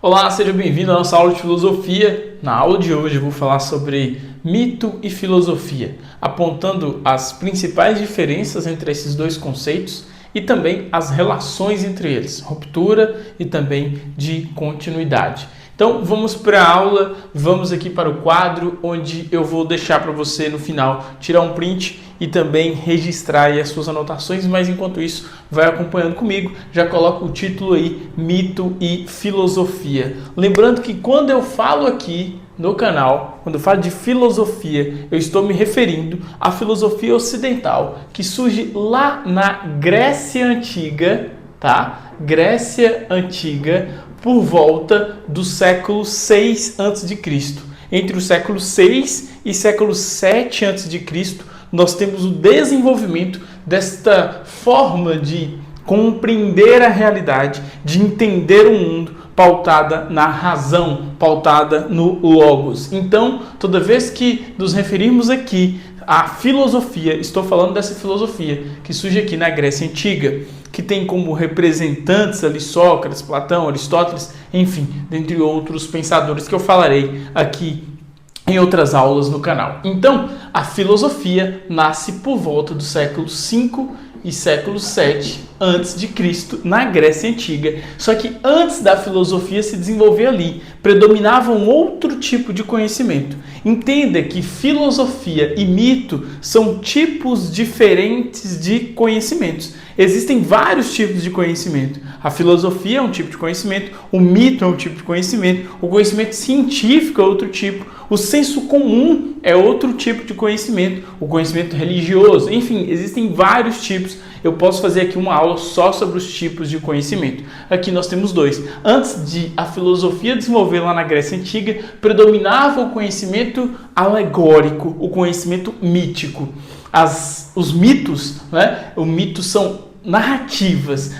Olá, seja bem-vindo à nossa aula de filosofia. Na aula de hoje eu vou falar sobre mito e filosofia, apontando as principais diferenças entre esses dois conceitos e também as relações entre eles, ruptura e também de continuidade. Então vamos para a aula, vamos aqui para o quadro onde eu vou deixar para você no final tirar um print e também registrar aí as suas anotações, mas enquanto isso vai acompanhando comigo, já coloca o título aí, mito e filosofia. Lembrando que quando eu falo aqui no canal, quando eu falo de filosofia, eu estou me referindo à filosofia ocidental, que surge lá na Grécia Antiga, tá? Grécia Antiga, por volta do século 6 a.C. Entre o século 6 e século 7 a.C., nós temos o desenvolvimento desta forma de compreender a realidade, de entender o mundo, pautada na razão, pautada no logos. Então, toda vez que nos referimos aqui à filosofia, estou falando dessa filosofia que surge aqui na Grécia Antiga, que tem como representantes ali Sócrates, Platão, Aristóteles, enfim, dentre outros pensadores que eu falarei aqui em outras aulas no canal. Então, a filosofia nasce por volta do século 5 e século 7 a.C. na Grécia Antiga. Só que antes da filosofia se desenvolver ali, predominava um outro tipo de conhecimento. Entenda que filosofia e mito são tipos diferentes de conhecimentos. Existem vários tipos de conhecimento. A filosofia é um tipo de conhecimento, o mito é um tipo de conhecimento, o conhecimento científico é outro tipo, o senso comum é outro tipo de conhecimento, o conhecimento religioso, enfim, existem vários tipos. Eu posso fazer aqui uma aula só sobre os tipos de conhecimento. Aqui nós temos dois. Antes de a filosofia desenvolver lá na Grécia Antiga, predominava o conhecimento alegórico, o conhecimento mítico. Os mitos, né? Os mitos são narrativas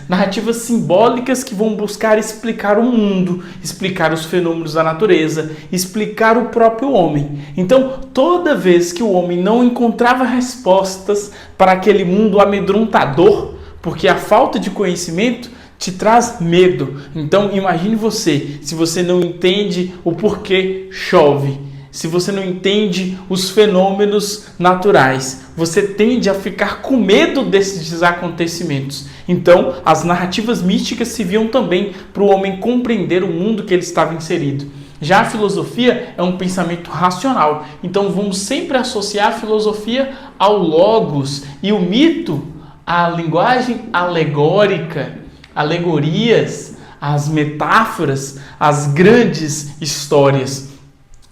simbólicas que vão buscar explicar o mundo, explicar os fenômenos da natureza, explicar o próprio homem. Então, toda vez que o homem não encontrava respostas para aquele mundo amedrontador, porque a falta de conhecimento te traz medo. Então, imagine você, se você não entende o porquê chove, se você não entende os fenômenos naturais, você tende a ficar com medo desses acontecimentos. Então, as narrativas místicas serviam também para o homem compreender o mundo que ele estava inserido. Já a filosofia é um pensamento racional. Então, vamos sempre associar a filosofia ao logos e o mito à linguagem alegórica, alegorias, às metáforas, às grandes histórias.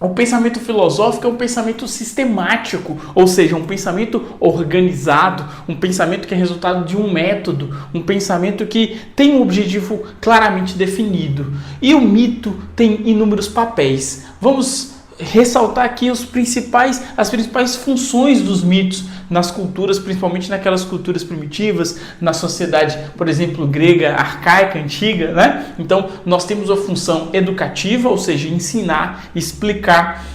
O pensamento filosófico é um pensamento sistemático, ou seja, um pensamento organizado, um pensamento que é resultado de um método, um pensamento que tem um objetivo claramente definido. E o mito tem inúmeros papéis. Vamos ressaltar aqui as principais funções dos mitos nas culturas, principalmente naquelas culturas primitivas, na sociedade, por exemplo, grega, arcaica, antiga, né? Então, nós temos a função educativa, ou seja, ensinar, explicar,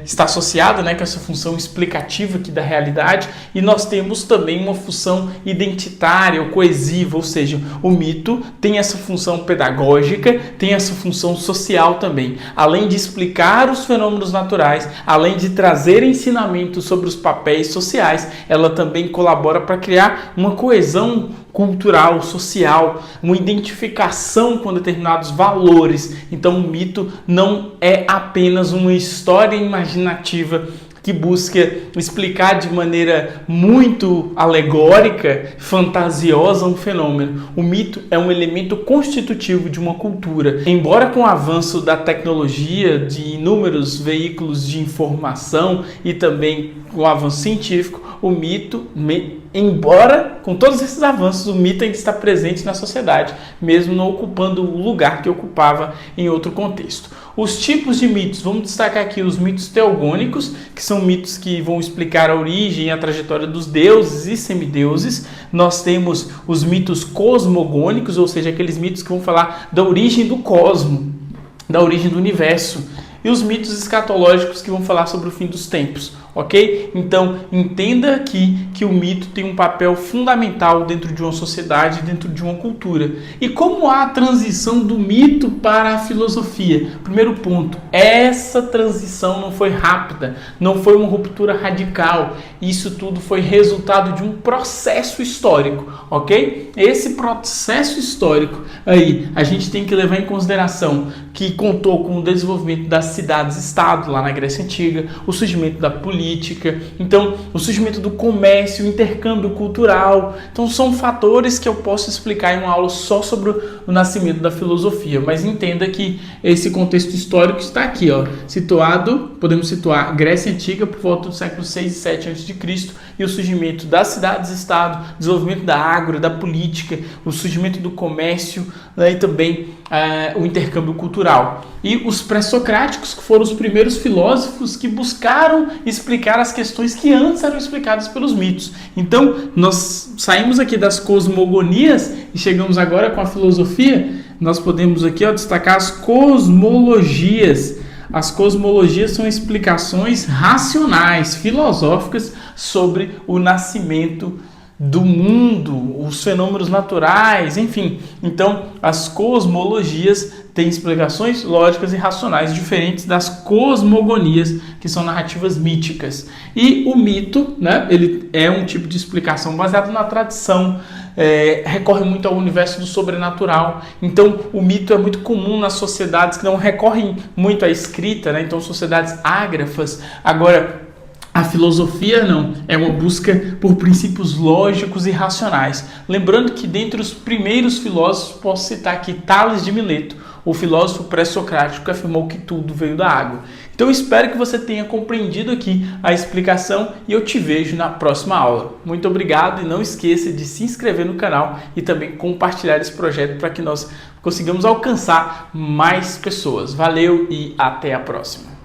está associada, né, com essa função explicativa aqui da realidade, e nós temos também uma função identitária ou coesiva, ou seja, o mito tem essa função pedagógica, tem essa função social também. Além de explicar os fenômenos naturais, além de trazer ensinamentos sobre os papéis sociais, ela também colabora para criar uma coesão cultural, social, uma identificação com determinados valores. Então, o mito não é apenas uma história imaginativa que busca explicar de maneira muito alegórica, fantasiosa um fenômeno. O mito é um elemento constitutivo de uma cultura. Embora com o avanço da tecnologia, de inúmeros veículos de informação e também com o avanço científico, o mito, embora com todos esses avanços, o mito ainda está presente na sociedade, mesmo não ocupando o lugar que ocupava em outro contexto. Os tipos de mitos, vamos destacar aqui os mitos teogônicos, que são mitos que vão explicar a origem e a trajetória dos deuses e semideuses. Nós temos os mitos cosmogônicos, ou seja, aqueles mitos que vão falar da origem do cosmo, da origem do universo. E os mitos escatológicos, que vão falar sobre o fim dos tempos, ok? Então, entenda aqui que o mito tem um papel fundamental dentro de uma sociedade, dentro de uma cultura. E como há a transição do mito para a filosofia? Primeiro ponto, essa transição não foi rápida, não foi uma ruptura radical. Isso tudo foi resultado de um processo histórico, ok? Esse processo histórico aí, a gente tem que levar em consideração que contou com o desenvolvimento das cidades-estado lá na Grécia Antiga, o surgimento da política, então o surgimento do comércio, o intercâmbio cultural. Então são fatores que eu posso explicar em uma aula só sobre o nascimento da filosofia, mas entenda que esse contexto histórico está aqui, ó, situado, podemos situar Grécia Antiga por volta do século 6 e 7 a.C. e o surgimento das cidades-estado, desenvolvimento da agro, da política, o surgimento do comércio, né, e também o intercâmbio cultural. E os pré-socráticos, que foram os primeiros filósofos que buscaram explicar as questões que antes eram explicadas pelos mitos. Então, nós saímos aqui das cosmogonias e chegamos agora com a filosofia. Nós podemos aqui, ó, destacar as cosmologias. As cosmologias são explicações racionais, filosóficas sobre o nascimento do mundo, os fenômenos naturais, enfim. Então, as cosmologias têm explicações lógicas e racionais diferentes das cosmogonias, que são narrativas míticas. E o mito, né, ele é um tipo de explicação baseado na tradição, recorre muito ao universo do sobrenatural. Então, o mito é muito comum nas sociedades que não recorrem muito à escrita, né? Então, sociedades ágrafas. Agora, a filosofia não, é uma busca por princípios lógicos e racionais. Lembrando que dentre os primeiros filósofos, posso citar aqui Tales de Mileto, o filósofo pré-socrático que afirmou que tudo veio da água. Então eu espero que você tenha compreendido aqui a explicação e eu te vejo na próxima aula. Muito obrigado e não esqueça de se inscrever no canal e também compartilhar esse projeto para que nós consigamos alcançar mais pessoas. Valeu e até a próxima!